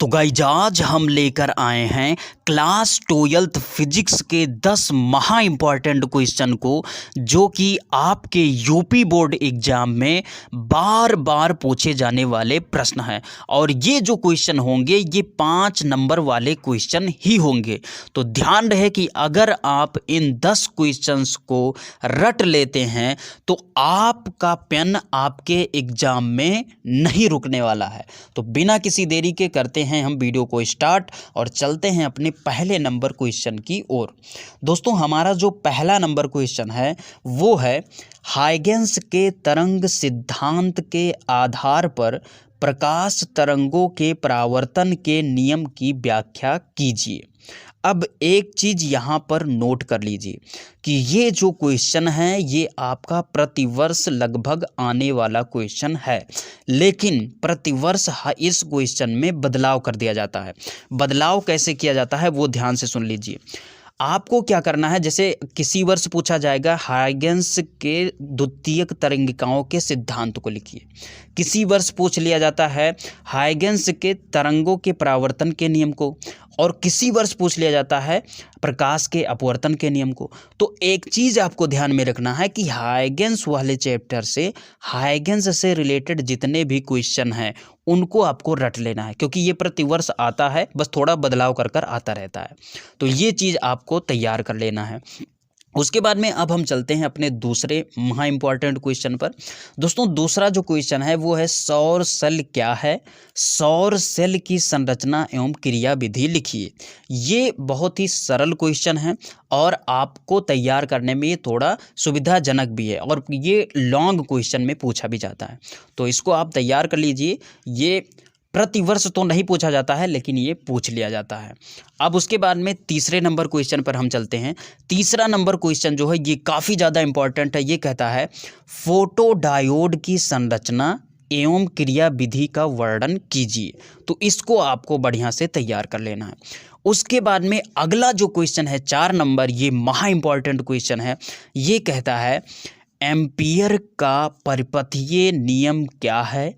तो गाइज आज हम लेकर आए हैं क्लास 12th फिजिक्स के 10 महा इम्पॉर्टेंट क्वेश्चन को, जो कि आपके यूपी बोर्ड एग्जाम में बार बार पूछे जाने वाले प्रश्न हैं। और ये जो क्वेश्चन होंगे ये 5 नंबर वाले क्वेश्चन ही होंगे। तो ध्यान रहे कि अगर आप इन 10 क्वेश्चंस को रट लेते हैं तो आपका पेन आपके एग्जाम में नहीं रुकने वाला है। तो बिना किसी देरी के करते हैं हम वीडियो को स्टार्ट और चलते हैं अपने पहले नंबर क्वेश्चन की ओर। दोस्तों हमारा जो पहला नंबर क्वेश्चन है वो है, हाइगेंस के तरंग सिद्धांत के आधार पर प्रकाश तरंगों के परावर्तन के नियम की व्याख्या कीजिए। अब एक चीज़ यहाँ पर नोट कर लीजिए कि ये जो क्वेश्चन है ये आपका प्रतिवर्ष लगभग आने वाला क्वेश्चन है, लेकिन प्रतिवर्ष इस क्वेश्चन में बदलाव कर दिया जाता है। बदलाव कैसे किया जाता है वो ध्यान से सुन लीजिए। आपको क्या करना है, जैसे किसी वर्ष पूछा जाएगा हाइगेंस के द्वितीयक तरंगिकाओं के सिद्धांत को लिखिए, किसी वर्ष पूछ लिया जाता है हाइगेंस के तरंगों के परावर्तन के नियम को, और किसी वर्ष पूछ लिया जाता है प्रकाश के अपवर्तन के नियम को। तो एक चीज़ आपको ध्यान में रखना है कि हाइगेंस वाले चैप्टर से, हाइगेंस से रिलेटेड जितने भी क्वेश्चन हैं उनको आपको रट लेना है, क्योंकि ये प्रतिवर्ष आता है, बस थोड़ा बदलाव कर कर आता रहता है। तो ये चीज़ आपको तैयार कर लेना है। उसके बाद में अब हम चलते हैं अपने दूसरे महा इम्पॉर्टेंट क्वेश्चन पर। दोस्तों दूसरा जो क्वेश्चन है वो है, सौर सेल क्या है, सौर सेल की संरचना एवं क्रिया विधि लिखिए। ये बहुत ही सरल क्वेश्चन है और आपको तैयार करने में ये थोड़ा सुविधाजनक भी है, और ये लॉन्ग क्वेश्चन में पूछा भी जाता है। तो इसको आप तैयार कर लीजिए। ये प्रतिवर्ष तो नहीं पूछा जाता है, लेकिन ये पूछ लिया जाता है। अब उसके बाद में तीसरे नंबर क्वेश्चन पर हम चलते हैं। तीसरा नंबर क्वेश्चन जो है ये काफ़ी ज़्यादा इंपॉर्टेंट है। ये कहता है, फोटोडायोड की संरचना एवं क्रिया विधि का वर्णन कीजिए। तो इसको आपको बढ़िया से तैयार कर लेना है। उसके बाद में अगला जो क्वेश्चन है 4 नंबर, ये महा इम्पॉर्टेंट क्वेश्चन है। ये कहता है, एम्पियर का परिपथीय नियम क्या है,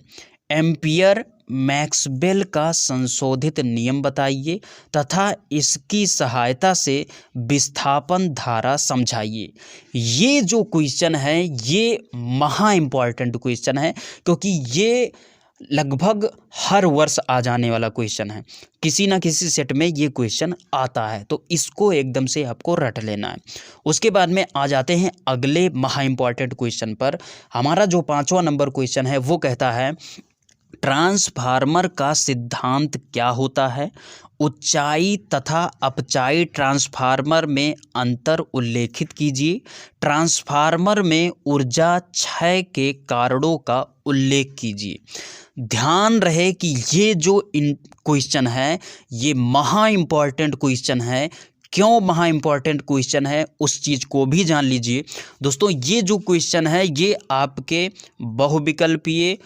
एम्पियर मैक्सवेल का संशोधित नियम बताइए तथा इसकी सहायता से विस्थापन धारा समझाइए। ये जो क्वेश्चन है ये महा इम्पॉर्टेंट क्वेश्चन है, क्योंकि ये लगभग हर वर्ष आ जाने वाला क्वेश्चन है। किसी ना किसी सेट में ये क्वेश्चन आता है, तो इसको एकदम से आपको रट लेना है। उसके बाद में आ जाते हैं अगले महा इम्पॉर्टेंट क्वेश्चन पर। हमारा जो 5वां नंबर क्वेश्चन है वो कहता है, ट्रांसफार्मर का सिद्धांत क्या होता है, ऊंचाई तथा अपचाई ट्रांसफार्मर में अंतर उल्लेखित कीजिए, ट्रांसफार्मर में ऊर्जा क्षय के कारणों का उल्लेख कीजिए। ध्यान रहे कि ये जो क्वेश्चन है ये महा इम्पॉर्टेंट क्वेश्चन है। क्यों महा इम्पॉर्टेंट क्वेश्चन है उस चीज़ को भी जान लीजिए। दोस्तों ये जो क्वेश्चन है ये आपके बहुविकल्पीय,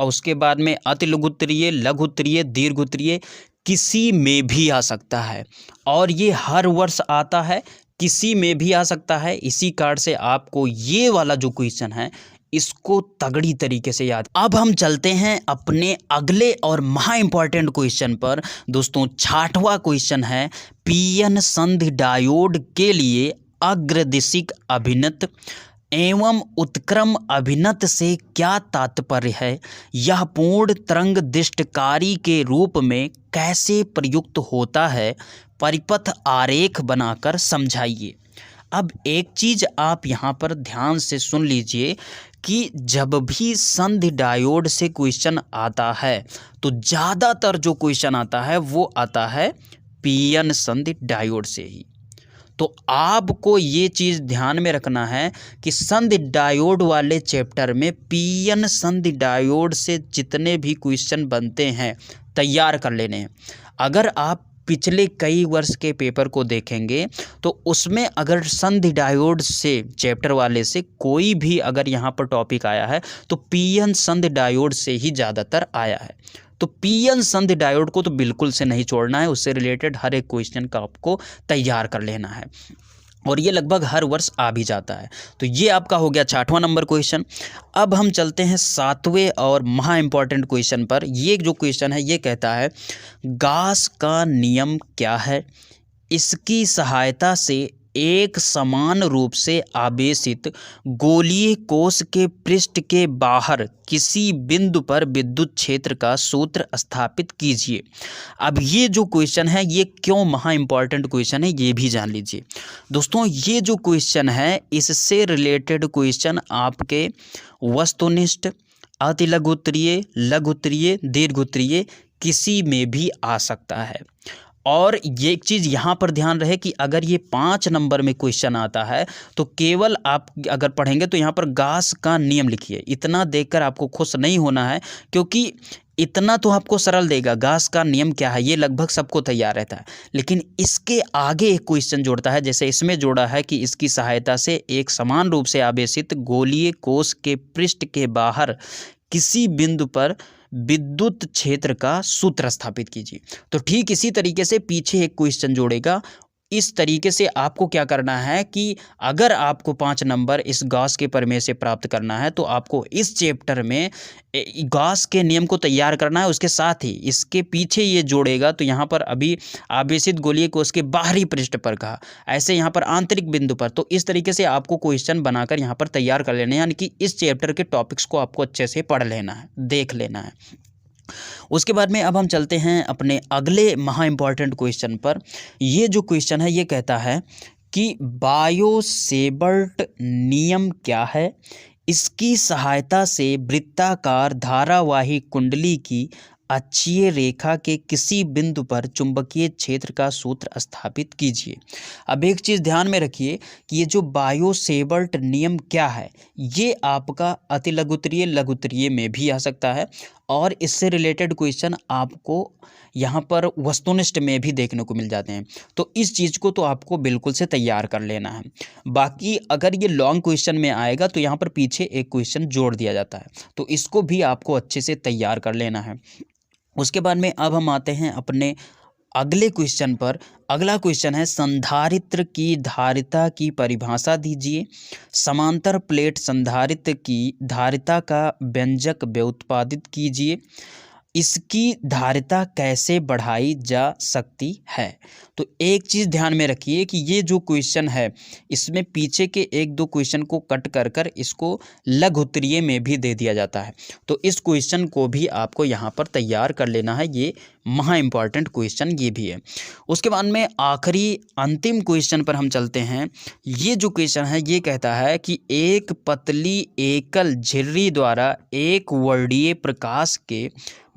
उसके बाद में अतिलघुत्तरीय, लघुत्तरीय, दीर्घोत्तरीय किसी में भी आ सकता है, और ये हर वर्ष आता है, किसी में भी आ सकता है। इसी कारण से आपको ये वाला जो क्वेश्चन है इसको तगड़ी तरीके से याद। अब हम चलते हैं अपने अगले और महा इम्पॉर्टेंट क्वेश्चन पर। दोस्तों 6वां क्वेश्चन है, पीएन संधि डायोड के लिए अग्रदिशिक अभिनत एवं उत्क्रम अभिनत से क्या तात्पर्य है, यह पूर्ण तरंग दृष्टकारी के रूप में कैसे प्रयुक्त होता है, परिपथ आरेख बनाकर समझाइए। अब एक चीज़ आप यहाँ पर ध्यान से सुन लीजिए कि जब भी संधि डायोड से क्वेश्चन आता है तो ज़्यादातर जो क्वेश्चन आता है वो आता है पीएन संधि डायोड से ही। तो आपको ये चीज़ ध्यान में रखना है कि संधि डायोड वाले चैप्टर में पीएन संधि डायोड से जितने भी क्वेश्चन बनते हैं तैयार कर लेने हैं। अगर आप पिछले कई वर्ष के पेपर को देखेंगे तो उसमें अगर संधि डायोड से चैप्टर वाले से कोई भी अगर यहाँ पर टॉपिक आया है तो पीएन संधि डायोड से ही ज़्यादातर आया है। तो पीएन संधि डायोड को तो बिल्कुल से नहीं छोड़ना है, उससे रिलेटेड हर एक क्वेश्चन का आपको तैयार कर लेना है। और ये लगभग हर वर्ष आ भी जाता है। तो ये आपका हो गया 6वां नंबर क्वेश्चन। अब हम चलते हैं 7वें और महा इम्पॉर्टेंट क्वेश्चन पर। ये जो क्वेश्चन है ये कहता है गॉस का नियम क्या है? इसकी सहायता से एक समान रूप से आवेशित गोलीय कोश के पृष्ठ के बाहर किसी बिंदु पर विद्युत क्षेत्र का सूत्र स्थापित कीजिए। अब ये जो क्वेश्चन है ये क्यों महा इम्पॉर्टेंट क्वेश्चन है ये भी जान लीजिए। दोस्तों ये जो क्वेश्चन है इससे रिलेटेड क्वेश्चन आपके वस्तुनिष्ठ, अतिलघुत्तरीय, लघुत्तरीय, दीर्घोत्तरीय किसी में भी आ सकता है। और ये एक चीज़ यहाँ पर ध्यान रहे कि अगर ये 5 नंबर में क्वेश्चन आता है तो केवल आप अगर पढ़ेंगे तो यहाँ पर गॉस का नियम लिखिए। इतना देखकर आपको खुश नहीं होना है, क्योंकि इतना तो आपको सरल देगा, गॉस का नियम क्या है ये लगभग सबको तैयार रहता है, लेकिन इसके आगे एक क्वेश्चन जोड़ता है। जैसे इसमें जोड़ा है कि इसकी सहायता से एक समान रूप से आवेशित गोलीय कोश के पृष्ठ के बाहर किसी बिंदु पर विद्युत क्षेत्र का सूत्र स्थापित कीजिए। तो ठीक इसी तरीके से पीछे एक क्वेश्चन जोड़ेगा। इस तरीके से आपको क्या करना है कि अगर आपको 5 नंबर इस गॉस के प्रमेय से प्राप्त करना है तो आपको इस चैप्टर में गॉस के नियम को तैयार करना है। उसके साथ ही इसके पीछे ये जोड़ेगा। तो यहाँ पर अभी आवेशित गोलीय कोश के बाहरी पृष्ठ पर कहा, ऐसे यहाँ पर आंतरिक बिंदु पर। तो इस तरीके से आपको क्वेश्चन बनाकर यहाँ पर तैयार कर लेने हैं, यानी कि इस चैप्टर के टॉपिक्स को आपको अच्छे से पढ़ लेना है, देख लेना है। उसके बाद में अब हम चलते हैं अपने अगले महा इम्पॉर्टेंट क्वेश्चन पर। ये जो क्वेश्चन है ये कहता है कि बायो-सेवर्ट नियम क्या है? इसकी सहायता से वृत्ताकार धारावाही कुंडली की अक्षीय रेखा के किसी बिंदु पर चुंबकीय क्षेत्र का सूत्र स्थापित कीजिए। अब एक चीज़ ध्यान में रखिए कि ये जो बायो-सेवर्ट नियम क्या है ये आपका अतिलघुत्तरीय, लघुत्तरीय में भी आ सकता है, और इससे रिलेटेड क्वेश्चन आपको यहाँ पर वस्तुनिष्ठ में भी देखने को मिल जाते हैं। तो इस चीज़ को तो आपको बिल्कुल से तैयार कर लेना है। बाकी अगर ये लॉन्ग क्वेश्चन में आएगा तो यहाँ पर पीछे एक क्वेश्चन जोड़ दिया जाता है, तो इसको भी आपको अच्छे से तैयार कर लेना है। उसके बाद में अब हम आते हैं अपने अगले क्वेश्चन पर। अगला क्वेश्चन है संधारित्र की धारिता की परिभाषा दीजिए। समांतर प्लेट संधारित्र की धारिता का व्यंजक व्युत्पादित कीजिए। इसकी धारिता कैसे बढ़ाई जा सकती है? तो एक चीज़ ध्यान में रखिए कि ये जो क्वेश्चन है इसमें पीछे के 1-2 क्वेश्चन को कट कर इसको लघुत्तरीय में भी दे दिया जाता है। तो इस क्वेश्चन को भी आपको यहाँ पर तैयार कर लेना है, ये महा इम्पॉर्टेंट क्वेश्चन ये भी है। उसके बाद में आखिरी अंतिम क्वेश्चन पर हम चलते हैं। ये जो क्वेश्चन है ये कहता है कि एक पतली एकल झिर्री द्वारा एक वर्णीय प्रकाश के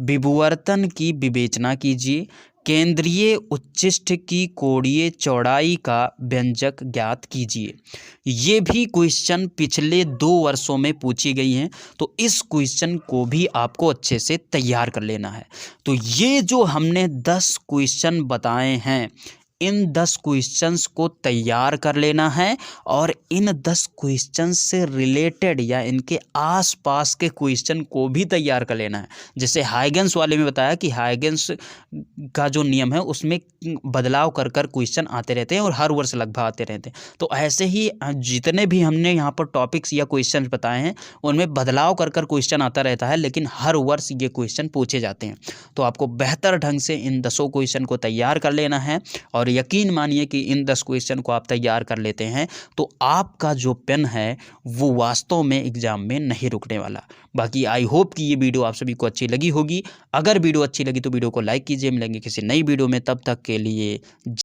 विवर्तन की विवेचना कीजिए। केंद्रीय उच्छिष्ट की कोणीय चौड़ाई का व्यंजक ज्ञात कीजिए। ये भी क्वेश्चन पिछले 2 वर्षों में पूछी गई हैं, तो इस क्वेश्चन को भी आपको अच्छे से तैयार कर लेना है। तो ये जो हमने 10 क्वेश्चन बताए हैं इन 10 क्वेश्चंस को तैयार कर लेना है, और इन 10 क्वेश्चंस से रिलेटेड या इनके आसपास के क्वेश्चन को भी तैयार कर लेना है। जैसे हाइगेंस वाले में बताया कि हाइगेंस का जो नियम है उसमें बदलाव कर क्वेश्चन आते रहते हैं और हर वर्ष लगभग आते रहते हैं। तो ऐसे ही जितने भी हमने यहाँ पर टॉपिक्स या क्वेश्चन बताए हैं उनमें बदलाव कर क्वेश्चन आता रहता है, लेकिन हर वर्ष ये क्वेश्चन पूछे जाते हैं। तो आपको बेहतर ढंग से इन 10 क्वेश्चन को तैयार कर लेना है, और यकीन मानिए कि इन 10 क्वेश्चन को आप तैयार कर लेते हैं तो आपका जो पेन है वो वास्तव में एग्जाम में नहीं रुकने वाला। बाकी आई होप कि ये वीडियो आप सभी को अच्छी लगी होगी। अगर वीडियो अच्छी लगी तो वीडियो को लाइक कीजिए। मिलेंगे किसी नई वीडियो में, तब तक के लिए